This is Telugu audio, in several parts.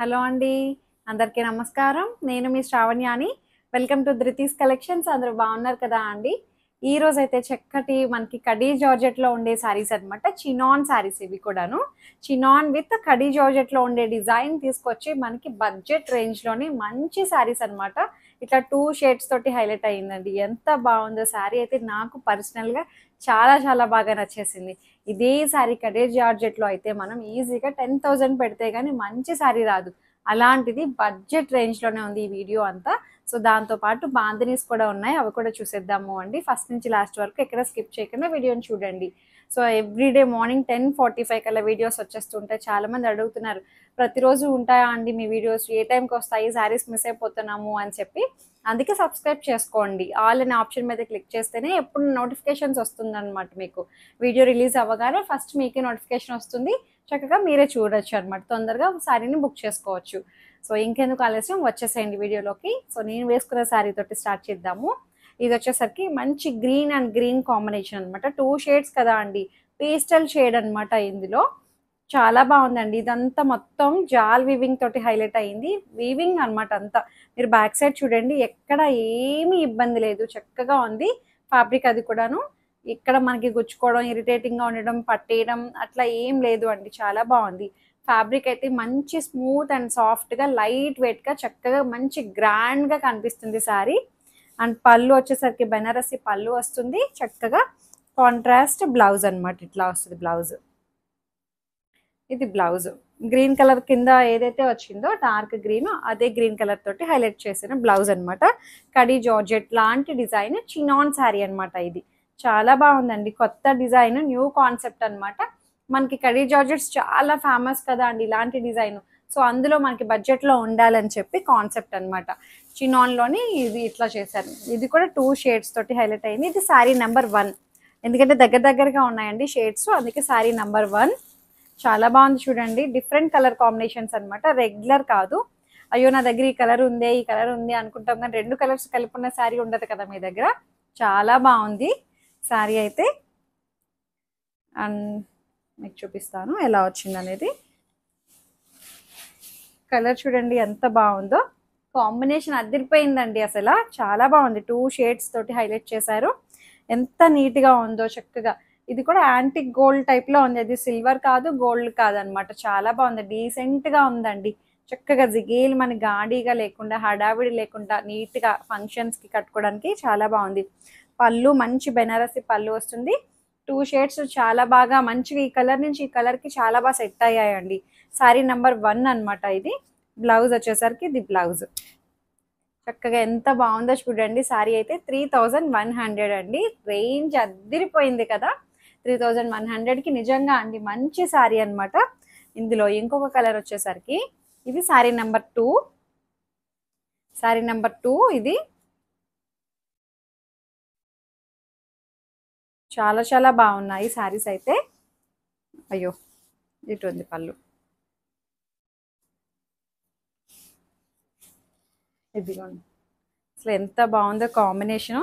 హలో అండి. అందరికీ నమస్కారం. నేను మీ శ్రావణ్యాని. Welcome to Dhruti's Collections. అందరూ బాగున్నారు కదా అండి? ఈ రోజైతే చక్కటి మనకి కడీ జార్జెట్లో ఉండే శారీస్ అనమాట. చినాన్ శారీస్ ఇవి కూడాను. చినాన్ విత్ కడీ జార్జెట్లో ఉండే డిజైన్ తీసుకొచ్చి మనకి బడ్జెట్ రేంజ్లోని మంచి శారీస్ అనమాట. ఇట్లా 2 షేడ్స్ తోటి హైలైట్ అయ్యిందండి. ఎంత బాగుందో శారీ అయితే నాకు పర్సనల్గా చాలా చాలా బాగా నచ్చేసింది. ఇదే శారీ కడే జార్జెట్లో అయితే మనం ఈజీగా 10,000 పెడితే కానీ మంచి శారీ రాదు. అలాంటిది బడ్జెట్ రేంజ్లోనే ఉంది ఈ వీడియో అంతా. సో దాంతోపాటు బాందినీస్ కూడా ఉన్నాయి, అవి కూడా చూసేద్దాము అండి. ఫస్ట్ నుంచి లాస్ట్ వరకు ఎక్కడ స్కిప్ చేయకుండా వీడియోని చూడండి. సో ఎవ్రీడే మార్నింగ్ 10:45 కల్లా వీడియోస్ వచ్చేస్తుంటాయి. చాలామంది అడుగుతున్నారు, ప్రతిరోజు ఉంటాయా అండి మీ వీడియోస్, ఏ టైంకి వస్తాయి, శారీస్ మిస్ అయిపోతున్నాము అని చెప్పి. అందుకే సబ్స్క్రైబ్ చేసుకోండి. ఆల్ అనే ఆప్షన్ మీద క్లిక్ చేస్తేనే ఎప్పుడు నోటిఫికేషన్స్ వస్తుందన్నమాట. మీకు వీడియో రిలీజ్ అవ్వగానే ఫస్ట్ మీకే నోటిఫికేషన్ వస్తుంది. చక్కగా మీరే చూడొచ్చు అనమాట. తొందరగా శారీని బుక్ చేసుకోవచ్చు. సో ఇంకెందుకు ఆలస్యం, వచ్చేసేయండి వీడియోలోకి. సో నేను వేసుకున్న శారీ తోటి స్టార్ట్ చేద్దాము. ఇది వచ్చేసరికి మంచి గ్రీన్ అండ్ గ్రీన్ కాంబినేషన్ అనమాట. 2 షేడ్స్ కదా అండి, పేస్టల్ షేడ్ అనమాట. ఇందులో చాలా బాగుందండి. ఇదంతా మొత్తం జాల్ వీవింగ్ తోటి హైలైట్ అయ్యింది. వీవింగ్ అనమాట అంతా. మీరు బ్యాక్ సైడ్ చూడండి, ఎక్కడ ఏమీ ఇబ్బంది లేదు, చక్కగా ఉంది ఫ్యాబ్రిక్. అది కూడాను ఇక్కడ మనకి గుచ్చుకోవడం, ఇరిటేటింగ్గా ఉండడం, పట్టేయడం అట్లా ఏం లేదు అండి. చాలా బాగుంది ఫ్యాబ్రిక్ అయితే. మంచి స్మూత్ అండ్ సాఫ్ట్గా లైట్ వెయిట్గా చక్కగా మంచి గ్రాండ్గా కనిపిస్తుంది శారీ. అండ్ పళ్ళు వచ్చేసరికి బెనారసి పళ్ళు వస్తుంది. చక్కగా కాంట్రాస్ట్ బ్లౌజ్ అనమాట. ఇట్లా వస్తుంది బ్లౌజ్. ఇది బ్లౌజ్ గ్రీన్ కలర్ కింద ఏదైతే వచ్చిందో డార్క్ గ్రీన్, అదే గ్రీన్ కలర్ తోటి హైలైట్ చేసిన బ్లౌజ్ అనమాట. కడీ జార్జెట్ లాంటి డిజైన్ చినాన్ శారీ అనమాట. ఇది చాలా బాగుందండి. కొత్త డిజైన్, న్యూ కాన్సెప్ట్ అనమాట. మనకి కడీ జార్జెట్స్ చాలా ఫేమస్ కదా అండి ఇలాంటి డిజైన్. సో అందులో మనకి బడ్జెట్లో ఉండాలని చెప్పి కాన్సెప్ట్ అనమాట. చినాన్లోని ఇది ఇట్లా చేశారు. ఇది కూడా 2 షేడ్స్ తోటి హైలైట్ అయింది. ఇది శారీ నెంబర్ 1, ఎందుకంటే దగ్గరగా ఉన్నాయండి షేడ్స్, అందుకే శారీ నెంబర్ 1. చాలా బాగుంది చూడండి. డిఫరెంట్ కలర్ కాంబినేషన్స్ అనమాట, రెగ్యులర్ కాదు. అయ్యో నా దగ్గర ఈ కలర్ ఉంది, ఈ కలర్ ఉంది అనుకుంటాం, కానీ 2 కలర్స్ కలిపి ఉన్న శారీ ఉండదు కదా మీ దగ్గర. చాలా బాగుంది శారీ అయితే. అండ్ మీకు చూపిస్తాను ఎలా వచ్చింది అనేది. కలర్ చూడండి ఎంత బాగుందో, కాంబినేషన్ అదిరిపోయిందండి అసలు. చాలా బాగుంది. 2 షేడ్స్ తోటి హైలైట్ చేశారు. ఎంత నీట్గా ఉందో చక్కగా. ఇది కూడా యాంటిక్ గోల్డ్ టైప్లో ఉంది. అది సిల్వర్ కాదు, గోల్డ్ కాదనమాట. చాలా బాగుంది, డీసెంట్గా ఉందండి. చక్కగా జిగేలు మన గాడిగా లేకుండా, హడావిడి లేకుండా నీట్గా ఫంక్షన్స్కి కట్టుకోవడానికి చాలా బాగుంది. పళ్ళు మంచి బెనారసి పళ్ళు వస్తుంది. 2 షేడ్స్ చాలా బాగా మంచిగా ఈ కలర్ నుంచి ఈ కలర్కి చాలా బాగా సెట్ అయ్యాయండి. శారీ నెంబర్ 1 అనమాట ఇది. బ్లౌజ్ వచ్చేసరికి ఇది బ్లౌజ్. చక్కగా ఎంత బాగుందో చూడండి. శారీ అయితే 3,100 అండి. రేంజ్ అదిరిపోయింది కదా. 3,100కి నిజంగా అండి మంచి శారీ అనమాట. ఇందులో ఇంకొక కలర్ వచ్చేసరికి ఇది శారీ నెంబర్ 2. శారీ నెంబర్ 2 ఇది. చాలా చాలా బాగున్నాయి శారీస్ అయితే. అయ్యో ఇటు ఉంది పళ్ళు. ఇదిగోండి అసలు ఎంత బాగుందో కాంబినేషన్.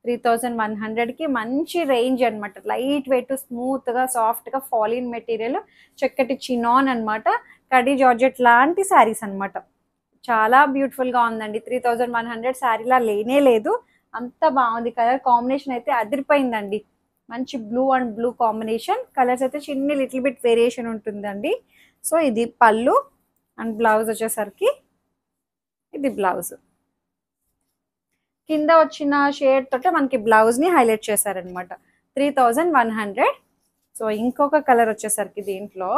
3,100కి మంచి రేంజ్ అనమాట. లైట్ వెయిట్, స్మూత్గా, సాఫ్ట్గా ఫాలిన్ మెటీరియల్, చక్కటి చినాన్ అనమాట. కడీ జార్జెట్ లాంటి శారీస్ అనమాట. చాలా బ్యూటిఫుల్గా ఉందండి. 3,100 శారీలా లేనే లేదు, అంత బాగుంది. కలర్ కాంబినేషన్ అయితే అదిరిపోయిందండి. మంచి blue and blue combination. Colours అయితే చిన్న లిటిల్ బిట్ వేరియేషన్ ఉంటుందండి. సో ఇది పళ్ళు అండ్ బ్లౌజ్ వచ్చేసరికి ఇది బ్లౌజ్. కింద వచ్చిన షేడ్ తోటే మనకి బ్లౌజ్ని హైలైట్ చేశారనమాట. 3,100. సో ఇంకొక కలర్ వచ్చేసరికి దీంట్లో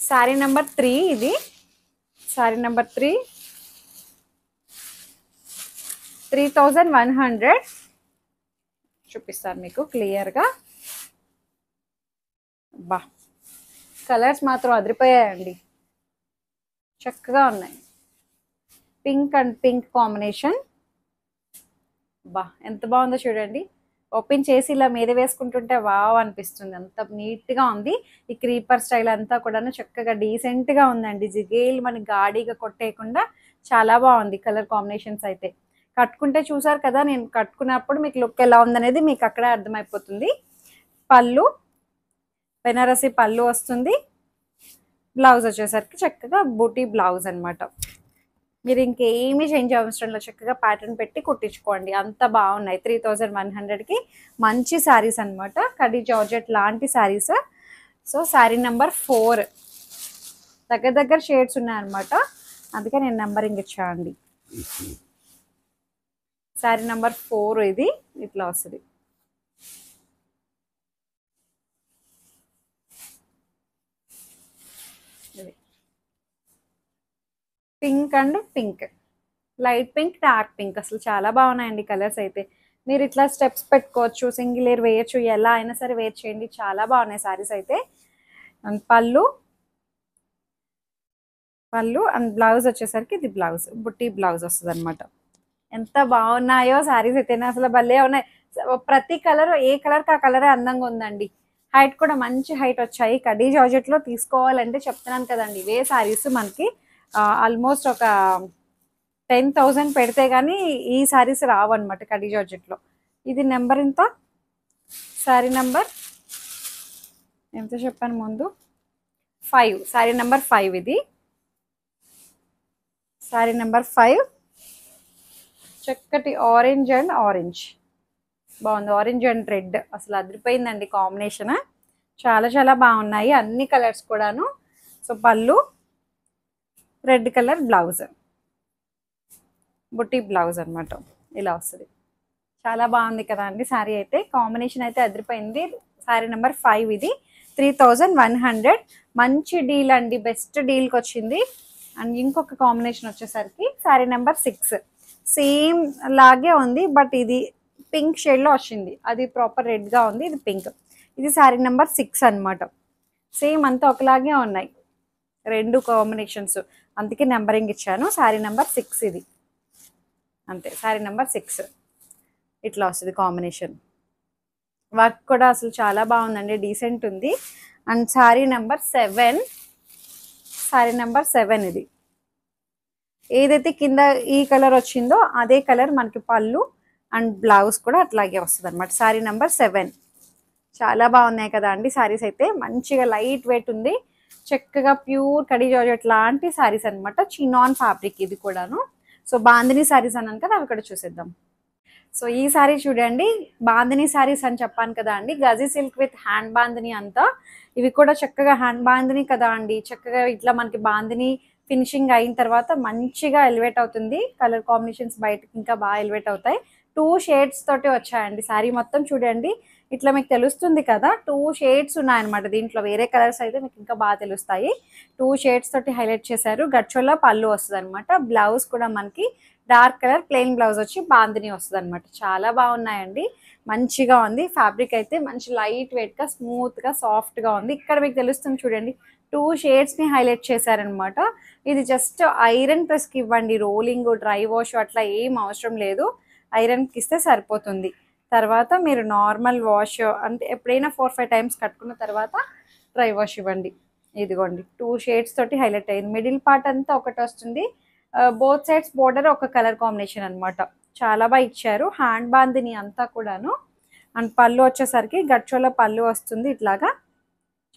శారీ నెంబర్ 3 ఇది. శారీ నెంబర్ 3 3,100 చూపిస్తాను మీకు క్లియర్గా. బా కలర్స్ మాత్రం అదిరిపోయాయండి, చక్కగా ఉన్నాయి. Pink and pink combination. బా ఎంత బాగుందో చూడండి. ఓపెన్ చేసి ఇలా మీద వేసుకుంటుంటే వావ్ అనిపిస్తుంది, అంత నీట్గా ఉంది. ఈ క్రీపర్ స్టైల్ అంతా కూడా చక్కగా డీసెంట్గా ఉందండి. జిగేల్ మన గాడిగా కొట్టేయకుండా చాలా బాగుంది కలర్ కాంబినేషన్స్ అయితే. కట్టుకుంటే చూసారు కదా, నేను కట్టుకున్నప్పుడు మీకు లుక్ ఎలా ఉందనేది మీకు అక్కడే అర్థమైపోతుంది. పళ్ళు బెనారసి పళ్ళు వస్తుంది. బ్లౌజ్ వచ్చేసరికి చక్కగా బూటీ బ్లౌజ్ అనమాట. మీరు ఇంకేమీ చేంజ్ అవసరం లేదు, చక్కగా ప్యాటర్న్ పెట్టి కుట్టించుకోండి. అంత బాగున్నాయి. 3100కి మంచి శారీస్ అనమాట. కడి జార్జెట్ లాంటి శారీస్. సో శారీ నెంబర్ 4 దగ్గర దగ్గర షేడ్స్ ఉన్నాయన్నమాట, అందుకే నేను నెంబరింగ్ ఇచ్చానండి. శారీ నెంబర్ 4 ఇది ఇట్లా వస్తుంది. Pink and pink, light pink, dark pink, అసలు చాలా బాగున్నాయండి కలర్స్ అయితే. మీరు ఇట్లా స్టెప్స్ పెట్టుకోవచ్చు, సింగిల్ ఇయర్ వేయచ్చు, ఎలా అయినా సరే వేర్ చేయండి. చాలా బాగున్నాయి శారీస్ అయితే. అండ్ పళ్ళు అండ్ బ్లౌజ్ వచ్చేసరికి ఇది బ్లౌజ్ బుట్టి బ్లౌజ్ వస్తుంది అనమాట. ఎంత బాగున్నాయో శారీస్ అయితే, అసలు భలే ఉన్నాయి. ప్రతి కలర్ ఏ కలర్కి ఆ కలరే అందంగా ఉందండి. హైట్ కూడా మంచి హైట్ వచ్చాయి. కడీ జార్జెట్లో తీసుకోవాలంటే చెప్తున్నాను కదండి, ఇవే శారీస్ మనకి ఆల్మోస్ట్ ఒక 10,000 పెడితే కానీ ఈ శారీస్ రావు అనమాట కడీ జార్జెట్లో. ఇది నెంబర్ ఎంత? శారీ నెంబర్ ఎంత చెప్పాను ముందు? 5. శారీ నెంబర్ 5 ఇది. శారీ నెంబర్ 5 చక్కటి ఆరెంజ్ అండ్ ఆరెంజ్ బాగుంది. ఆరెంజ్ అండ్ రెడ్ అసలు అదిరిపోయిందండి కాంబినేషన్. చాలా చాలా బాగున్నాయి అన్ని కలర్స్ కూడాను. సో పళ్ళు రెడ్ కలర్ బ్లౌజ్, బుట్టి బ్లౌజ్ అనమాట, ఇలా వస్తుంది. చాలా బాగుంది కదా అండి శారీ అయితే. కాంబినేషన్ అయితే అదిరిపోయింది. శారీ నెంబర్ 5 ఇది. 3100 మంచి డీల్ అండి, బెస్ట్ డీల్కి వచ్చింది. అండ్ ఇంకొక కాంబినేషన్ వచ్చేసరికి శారీ నెంబర్ 6 సేమ్ లాగే ఉంది, బట్ ఇది పింక్ షేడ్లో వచ్చింది. అది ప్రాపర్ రెడ్గా ఉంది, ఇది పింక్. ఇది శారీ నెంబర్ 6 అనమాట. సేమ్ అంతా ఒకలాగే ఉన్నాయి రెండు కాంబినేషన్స్, అందుకే నెంబరింగ్ ఇచ్చాను. శారీ నెంబర్ 6 ఇది అంతే. శారీ నెంబర్ 6 ఇట్లా వస్తుంది కాంబినేషన్. వర్క్ కూడా అసలు చాలా బాగుందండి, డీసెంట్ ఉంది. And sari number 7 sari number 7 ఇది. ఏదైతే కింద ఈ కలర్ వచ్చిందో అదే కలర్ మనకి పళ్ళు అండ్ బ్లౌజ్ కూడా అట్లాగే వస్తుంది అనమాట. శారీ నెంబర్ 7 చాలా బాగున్నాయి కదా అండి శారీస్ అయితే. మంచిగా లైట్ వెయిట్ ఉంది, చక్కగా ప్యూర్ కడీ జార్జెట్ లాంటి శారీస్ అనమాట. చినాన్ ఫ్యాబ్రిక్ ఇది కూడాను. సో బాందిని శారీస్ అన్నాను కదా, అవి కూడా చూసేద్దాం. సో ఈ శారీ చూడండి, బాందిని శారీస్ అని చెప్పాను కదా అండి, Gaji silk with hand bandhani అంతా. ఇవి కూడా చక్కగా హ్యాండ్ బాందిని కదా అండి, చక్కగా ఇట్లా మనకి బాందిని ఫినిషింగ్ అయిన తర్వాత మంచిగా ఎలివేట్ అవుతుంది. కలర్ కాంబినేషన్స్ బయటకి ఇంకా బాగా ఎలివేట్ అవుతాయి. 2 షేడ్స్ తోటి వచ్చాయండి శారీ మొత్తం. చూడండి ఇట్లా మీకు తెలుస్తుంది కదా, 2 షేడ్స్ ఉన్నాయన్నమాట దీంట్లో. వేరే కలర్స్ అయితే మీకు ఇంకా బాగా తెలుస్తాయి. 2 షేడ్స్ తోటి హైలైట్ చేశారు. గచ్చోలా పళ్ళు వస్తుంది అనమాట. బ్లౌజ్ కూడా మనకి డార్క్ కలర్ ప్లెయిన్ బ్లౌజ్ వచ్చి బాందిని వస్తుంది అనమాట. చాలా బాగున్నాయండి, మంచిగా ఉంది. ఫ్యాబ్రిక్ అయితే మంచి లైట్ వెయిట్గా స్మూత్గా సాఫ్ట్గా ఉంది. ఇక్కడ మీకు తెలుస్తుంది చూడండి, 2 షేడ్స్ని హైలైట్ చేశారనమాట. ఇది జస్ట్ ఐరన్ ప్రెస్కి ఇవ్వండి, రోలింగ్ డ్రై వాష్ అట్లా ఏం అవసరం లేదు. ఐరన్కి ఇస్తే సరిపోతుంది. తర్వాత మీరు నార్మల్ వాష్ అంటే ఎప్పుడైనా 4-5 టైమ్స్ కట్టుకున్న తర్వాత డ్రై వాష్ ఇవ్వండి. ఇదిగోండి 2 షేడ్స్ తోటి హైలైట్ అయ్యింది. మిడిల్ పార్ట్ అంతా ఒకటి వస్తుంది, బోత్ సైడ్స్ బోర్డర్ ఒక కలర్ కాంబినేషన్ అనమాట. చాలా బాగా ఇచ్చారు. హ్యాండ్ బాందిని అంతా కూడాను. అండ్ పళ్ళు వచ్చేసరికి గచ్చోల పళ్ళు వస్తుంది ఇట్లాగా,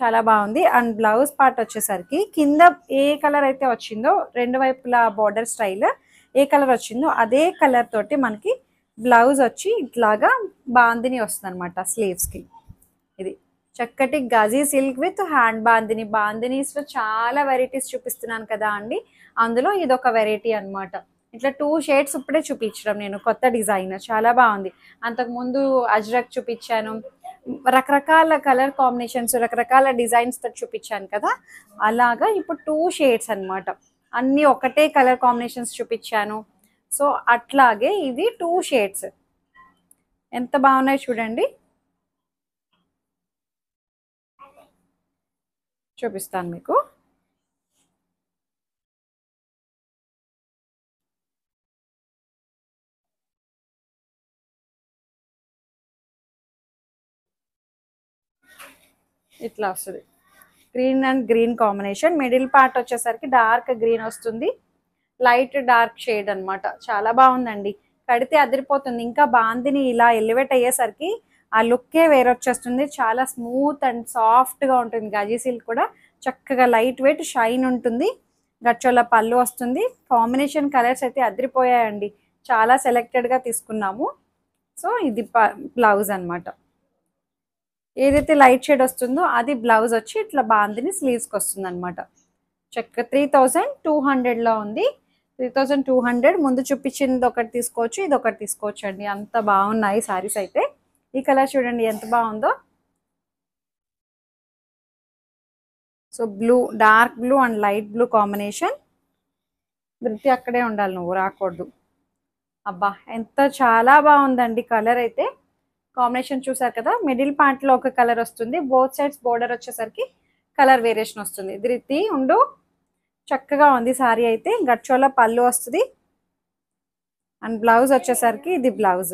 చాలా బాగుంది. అండ్ బ్లౌజ్ పార్ట్ వచ్చేసరికి కింద ఏ కలర్ అయితే వచ్చిందో రెండు వైపులా బార్డర్ స్టైల్ ఏ కలర్ వచ్చిందో అదే కలర్ తోటి మనకి బ్లౌజ్ వచ్చి ఇట్లాగా బాందిని వస్తుంది అనమాట స్లీవ్స్కి. ఇది చక్కటి gaji silk with hand bandhani. బాందినీస్లో చాలా వెరైటీస్ చూపిస్తున్నాను కదా అండి, అందులో ఇది ఒక వెరైటీ అనమాట. ఇట్లా 2 షేడ్స్ ఇప్పుడే చూపించడం నేను, కొత్త డిజైన్ చాలా బాగుంది. అంతకుముందు అజ్రక్ చూపించాను, రకరకాల కలర్ కాంబినేషన్స్ రకరకాల డిజైన్స్ తో చూపించాను కదా, అలాగా ఇప్పుడు 2 షేడ్స్ అనమాట. అన్నీ ఒకటే కలర్ కాంబినేషన్స్ చూపించాను. సో అట్లాగే ఇది 2 షేడ్స్ ఎంత బాగున్నాయి చూడండి. చూపిస్తాను మీకు. ఇట్లా వస్తుంది green and green combination. Middle part వచ్చేసరికి డార్క్ గ్రీన్ వస్తుంది, లైట్ డార్క్ షేడ్ అనమాట. చాలా బాగుందండి, కడితే అదిరిపోతుంది. ఇంకా బాందిని ఇలా ఎలివేట్ అయ్యేసరికి ఆ లుక్కే వేరొచ్చేస్తుంది. చాలా స్మూత్ అండ్ సాఫ్ట్గా ఉంటుంది. గజీ సిల్క్ కూడా చక్కగా లైట్ వెయిట్ షైన్ ఉంటుంది. గచ్చోల పళ్ళు వస్తుంది. కాంబినేషన్ కలర్స్ అయితే అదిరిపోయాయండి. చాలా సెలెక్టెడ్గా తీసుకున్నాము. సో ఇది బ్లౌజ్ అనమాట. ఏదైతే లైట్ షేడ్ వస్తుందో అది బ్లౌజ్ వచ్చి ఇట్లా బాందిని స్లీవ్స్కి వస్తుంది అనమాట. చక్కగా 3200లో ఉంది. 3200 ముందు చూపించింది ఒకటి తీసుకోవచ్చు, ఇది ఒకటి తీసుకోవచ్చు అండి. అంత బాగున్నాయి సారీస్ అయితే. ఈ కలర్ చూడండి ఎంత బాగుందో. So blue, dark blue and light blue combination. ధృతి అక్కడే ఉండాలి, నువ్వు రాకూడదు. అబ్బా ఎంత చాలా బాగుందండి కలర్ అయితే. కాంబినేషన్ చూసారు కదా, మిడిల్ పార్ట్లో ఒక కలర్ వస్తుంది, బోత్ సైడ్స్ బోర్డర్ వచ్చేసరికి కలర్ వేరియేషన్ వస్తుంది. ధృతి ఉండు. చక్కగా ఉంది సారీ అయితే. గచ్చోల పళ్ళు వస్తుంది అండ్ బ్లౌజ్ వచ్చేసరికి ఇది బ్లౌజ్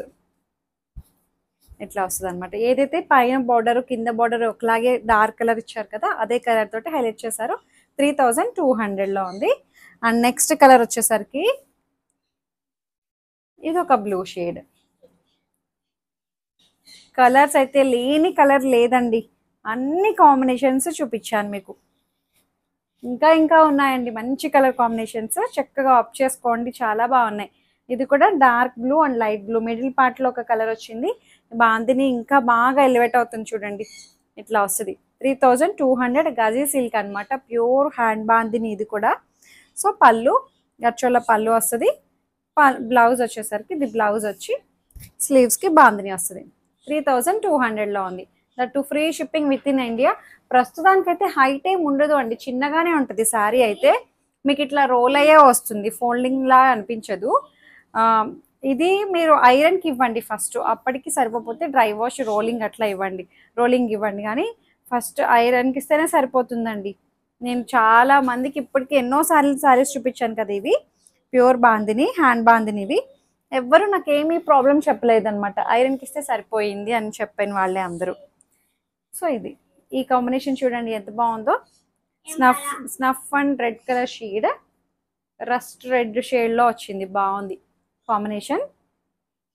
ఇట్లా వస్తుంది అనమాట. ఏదైతే పైన బార్డర్ కింద బార్డర్ ఒకలాగే డార్క్ కలర్ ఇచ్చారు కదా, అదే కలర్ తోటి హైలైట్ చేశారు. 3200లో ఉంది. అండ్ నెక్స్ట్ కలర్ వచ్చేసరికి ఇది ఒక బ్లూ షేడ్. కలర్స్ అయితే లేని కలర్ లేదండి, అన్ని కాంబినేషన్స్ చూపించాను మీకు. ఇంకా ఉన్నాయండి మంచి కలర్ కాంబినేషన్స్. చక్కగా ఆప్ చేసుకోండి, చాలా బాగున్నాయి. ఇది కూడా dark blue and light blue, middle పార్ట్లో ఒక కలర్ వచ్చింది. బాందిని ఇంకా బాగా ఎలివేట్ అవుతుంది చూడండి, ఇట్లా వస్తుంది. 3200 గజీ సిల్క్ అనమాట, ప్యూర్ హ్యాండ్ బాందిని ఇది కూడా. సో పళ్ళు, గచ్చోల పళ్ళు వస్తుంది. బ్లౌజ్ వచ్చేసరికి ఇది బ్లౌజ్ వచ్చి స్లీవ్స్కి బాందిని వస్తుంది. 3200లో ఉంది. That to free shipping with in India. ప్రస్తుతానికైతే హైట్ ఏం ఉండదు అండి, చిన్నగానే ఉంటుంది శారీ అయితే. మీకు ఇట్లా రోల్ అయ్యే వస్తుంది, ఫోల్డింగ్ లా అనిపించదు. ఇది మీరు ఐరన్కి ఇవ్వండి ఫస్ట్, అప్పటికి సరిపోతే డ్రై వాష్ రోలింగ్ అట్లా ఇవ్వండి, రోలింగ్ ఇవ్వండి. కానీ ఫస్ట్ ఐరన్కి ఇస్తేనే సరిపోతుందండి. నేను చాలా మందికి ఇప్పటికి ఎన్నో సారీస్ చూపించాను కదా, ఇవి ప్యూర్ బాందిని, హ్యాండ్ బాందిని. ఇవి ఎవ్వరు నాకేమీ ప్రాబ్లం చెప్పలేదన్నమాట, ఐరన్కి ఇస్తే సరిపోయింది అని చెప్పిన వాళ్ళే అందరూ. సో ఇది ఈ కాంబినేషన్ చూడండి ఎంత బాగుందో. Snuff and red colour shade, rust red షేడ్లో వచ్చింది, బాగుంది కాంబినేషన్.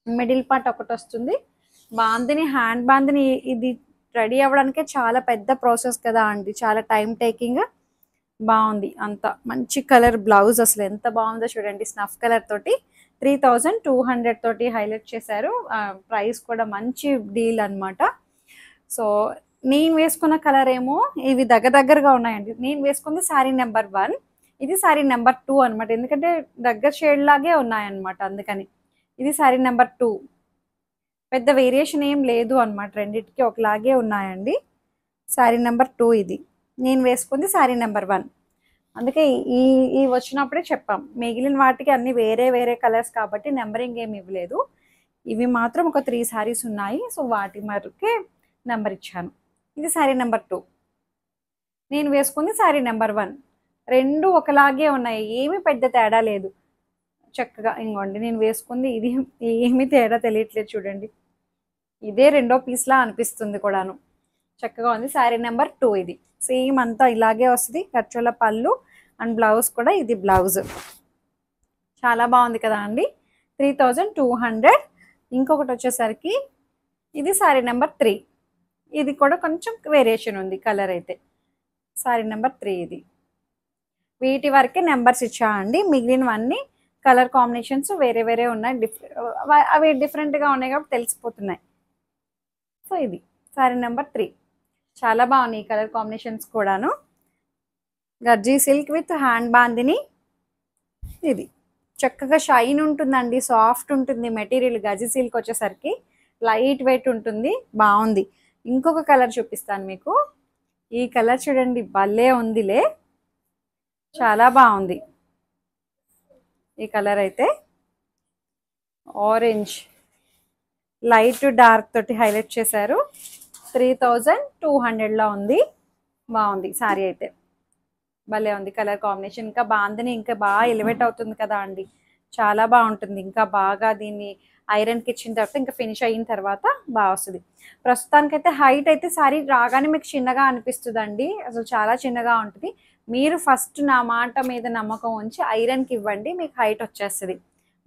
మిడిల్ పార్ట్ ఒకటి వస్తుంది. బాందిని, హ్యాండ్ బాందిని ఇది రెడీ అవ్వడానికే చాలా పెద్ద ప్రాసెస్ కదా అండి, చాలా టైం టేకింగ్. బాగుంది అంత మంచి కలర్. బ్లౌజ్ అసలు ఎంత బాగుందో చూడండి, స్నఫ్ కలర్ తోటి 3200 తోటి హైలైట్ చేశారు. ప్రైస్ కూడా మంచి డీల్ అనమాట. సో నేను వేసుకున్న కలర్ ఏమో ఇవి దగ్గరగా ఉన్నాయండి. నేను వేసుకుంది శారీ నెంబర్ 1, ఇది శారీ నెంబర్ 2 అనమాట. ఎందుకంటే దగ్గర షేడ్ లాగే ఉన్నాయన్నమాట, అందుకని ఇది శారీ నెంబర్ 2. పెద్ద వేరియేషన్ ఏం లేదు అనమాట, రెండింటికి ఒకలాగే ఉన్నాయండి. శారీ నెంబర్ 2 ఇది. నేను వేసుకుంది శారీ నెంబర్ 1. అందుకే ఈ వచ్చినప్పుడే చెప్పాం. మిగిలిన వాటికి అన్ని వేరే కలర్స్ కాబట్టి నెంబరింగ్ ఏమి ఇవ్వలేదు. ఇవి మాత్రం ఒక 3 శారీస్ ఉన్నాయి, సో వాటి మరకే నెంబర్ ఇచ్చాను. ఇది శారీ నెంబర్ 2, నేను వేసుకుంది శారీ నెంబర్ 1. రెండు ఒకలాగే ఉన్నాయి, ఏమీ పెద్ద తేడా లేదు. చక్కగా ఇంకోండి నేను వేసుకుంది ఇది, ఏమీ తేడా తెలియట్లేదు చూడండి, ఇదే రెండో పీస్లా అనిపిస్తుంది కూడాను. చక్కగా ఉంది. శారీ నెంబర్ 2 ఇది. సేమ్ అంతా ఇలాగే వస్తుంది. గచ్చోల పళ్ళు అండ్ బ్లౌజ్ కూడా ఇది బ్లౌజ్. చాలా బాగుంది కదా అండి. 3200. ఇంకొకటి వచ్చేసరికి ఇది శారీ నెంబర్ 3. ఇది కూడా కొంచెం వేరియేషన్ ఉంది కలర్ అయితే. శారీ నెంబర్ 3 ఇది. వీటి వరకే నెంబర్స్ ఇచ్చా అండి, మిగిలినవన్నీ కలర్ కాంబినేషన్స్ వేరే ఉన్నాయి. అవి డిఫరెంట్గా ఉన్నాయి కాబట్టి తెలిసిపోతున్నాయి. సో ఇది శారీ నెంబర్ 3. చాలా బాగున్నాయి ఈ కలర్ కాంబినేషన్స్ కూడాను. గర్జీ సిల్క్ విత్ హ్యాండ్ బాందిని. ఇది చక్కగా షైన్ ఉంటుందండి, సాఫ్ట్ ఉంటుంది మెటీరియల్. గర్జీ సిల్క్ వచ్చేసరికి లైట్ వెయిట్ ఉంటుంది, బాగుంది. ఇంకొక కలర్ చూపిస్తాను మీకు. ఈ కలర్ చూడండి, భలే ఉందిలే, చాలా బాగుంది ఈ కలర్ అయితే. ఆరెంజ్ లైట్ డార్క్ తోటి హైలైట్ చేశారు. 3200లో ఉంది. బాగుంది శారీ అయితే, భలే ఉంది కలర్ కాంబినేషన్. ఇంకా బాందిని ఇంకా బాగా ఎలివేట్ అవుతుంది కదా అండి, చాలా బాగుంటుంది. ఇంకా బాగా దీన్ని ఐరన్కి ఇచ్చిన తర్వాత ఇంకా ఫినిష్ అయిన తర్వాత బాగా వస్తుంది. ప్రస్తుతానికైతే హైట్ అయితే శారీ రాగానే మీకు చిన్నగా అనిపిస్తుంది అండి, అసలు చాలా చిన్నగా ఉంటుంది. మీరు ఫస్ట్ నా మాట మీద నమ్మకం ఉంచి ఐరన్కి ఇవ్వండి, మీకు హైట్ వచ్చేస్తుంది.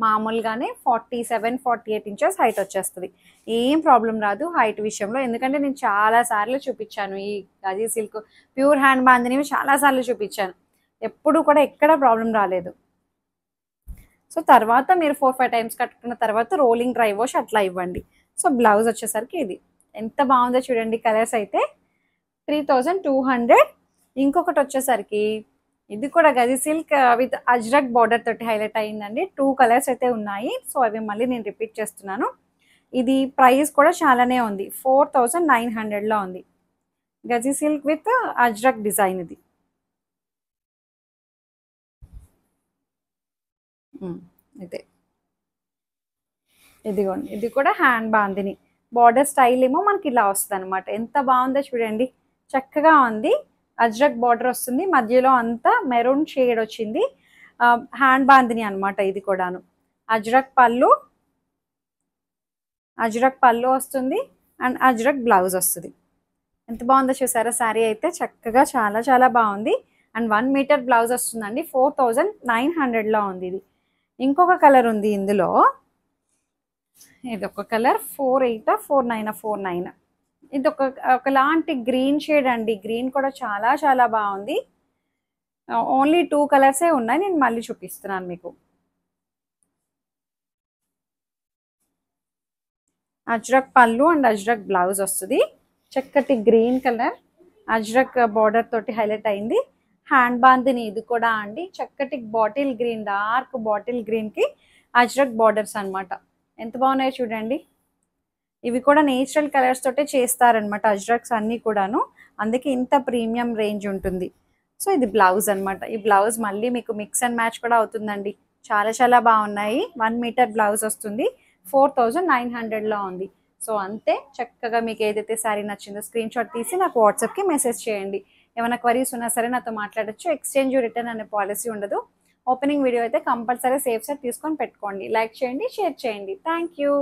మామూలుగానే 47-48 ఇంచెస్ హైట్ వచ్చేస్తుంది. ఏం ప్రాబ్లం రాదు హైట్ విషయంలో, ఎందుకంటే నేను చాలా సార్లు చూపించాను ఈ గజీ సిల్క్ ప్యూర్ హ్యాండ్ బాందినివి చాలా సార్లు చూపించాను, ఎప్పుడు కూడా ఎక్కడ ప్రాబ్లం రాలేదు. సో తర్వాత మీరు 4-5 టైమ్స్ కట్టుకున్న తర్వాత రోలింగ్ డ్రై వాష్ అట్లా ఇవ్వండి. సో బ్లౌజ్ వచ్చేసరికి ఇది ఎంత బాగుందో చూడండి. కలర్స్ అయితే 3200. ఇంకొకటి వచ్చేసరికి ఇది కూడా Gaji silk with Ajrakh border తోటి హైలైట్ అయ్యిందండి. 2 కలర్స్ అయితే ఉన్నాయి. సో అవి మళ్ళీ నేను రిపీట్ చేస్తున్నాను. ఇది ప్రైస్ కూడా చాలానే ఉంది, 4900లో ఉంది. Gaji silk with Ajrakh design ఇది. ఇదే ఇదిగోండి, ఇది కూడా హ్యాండ్ బాందిని బార్డర్ స్టైల్ ఏమో మనకి ఇలా వస్తుంది అనమాట. ఎంత బాగుందో చూడండి, చక్కగా ఉంది. అజ్రక్ బార్డర్ వస్తుంది, మధ్యలో అంతా మెరూన్ షేడ్ వచ్చింది. హ్యాండ్ బాందిని అనమాట ఇది కూడాను. అజ్రక్ పళ్ళు వస్తుంది అండ్ అజ్రక్ బ్లౌజ్ వస్తుంది. ఎంత బాగుందో చూసారా శారీ అయితే, చక్కగా చాలా చాలా బాగుంది. అండ్ 1 మీటర్ బ్లౌజ్ వస్తుందండి. 4900లో ఉంది ఇది. ఇంకొక కలర్ ఉంది ఇందులో, ఇది ఒక కలర్ 4849 ఇది ఒకలాంటి గ్రీన్ షేడ్ అండి. గ్రీన్ కూడా చాలా చాలా బాగుంది. ఓన్లీ 2 కలర్సే ఉన్నాయి, నేను మళ్ళీ చూపిస్తున్నాను మీకు. అజ్రక్ పళ్ళు అండ్ అజ్రక్ బ్లౌజ్ వస్తుంది. చక్కటి గ్రీన్ కలర్ అజ్రక్ బార్డర్ తోటి హైలైట్ అయింది. హ్యాండ్ బాందిని ఇది కూడా అండి. చక్కటి బాటిల్ గ్రీన్, డార్క్ బాటిల్ గ్రీన్కి అజ్రక్ బార్డర్స్ అనమాట. ఎంత బాగున్నాయో చూడండి. ఇవి కూడా నేచురల్ కలర్స్ తోటే చేస్తారనమాట అజ్రక్స్ అన్నీ కూడాను, అందుకే ఇంత ప్రీమియం రేంజ్ ఉంటుంది. సో ఇది బ్లౌజ్ అనమాట. ఈ బ్లౌజ్ మళ్ళీ మీకు మిక్స్ అండ్ మ్యాచ్ కూడా అవుతుందండి. చాలా చాలా బాగున్నాయి. 1 మీటర్ బ్లౌజ్ వస్తుంది. 4900లో ఉంది. సో అంతే, చక్కగా మీకు ఏదైతే శారీ నచ్చిందో స్క్రీన్ షాట్ తీసి నాకు వాట్సాప్కి మెసేజ్ చేయండి. ఏమైనా క్వరీస్ ఉన్నా సరే నాతో మాట్లాడచ్చు. ఎక్స్చేంజ్ రిటర్న్ అనే పాలసీ ఉండదు. ఓపెనింగ్ వీడియో అయితే కంపల్సరీ సేఫ్ సైడ్ తీసుకొని పెట్టుకోండి. లైక్ చేయండి, షేర్ చేయండి. Thank you.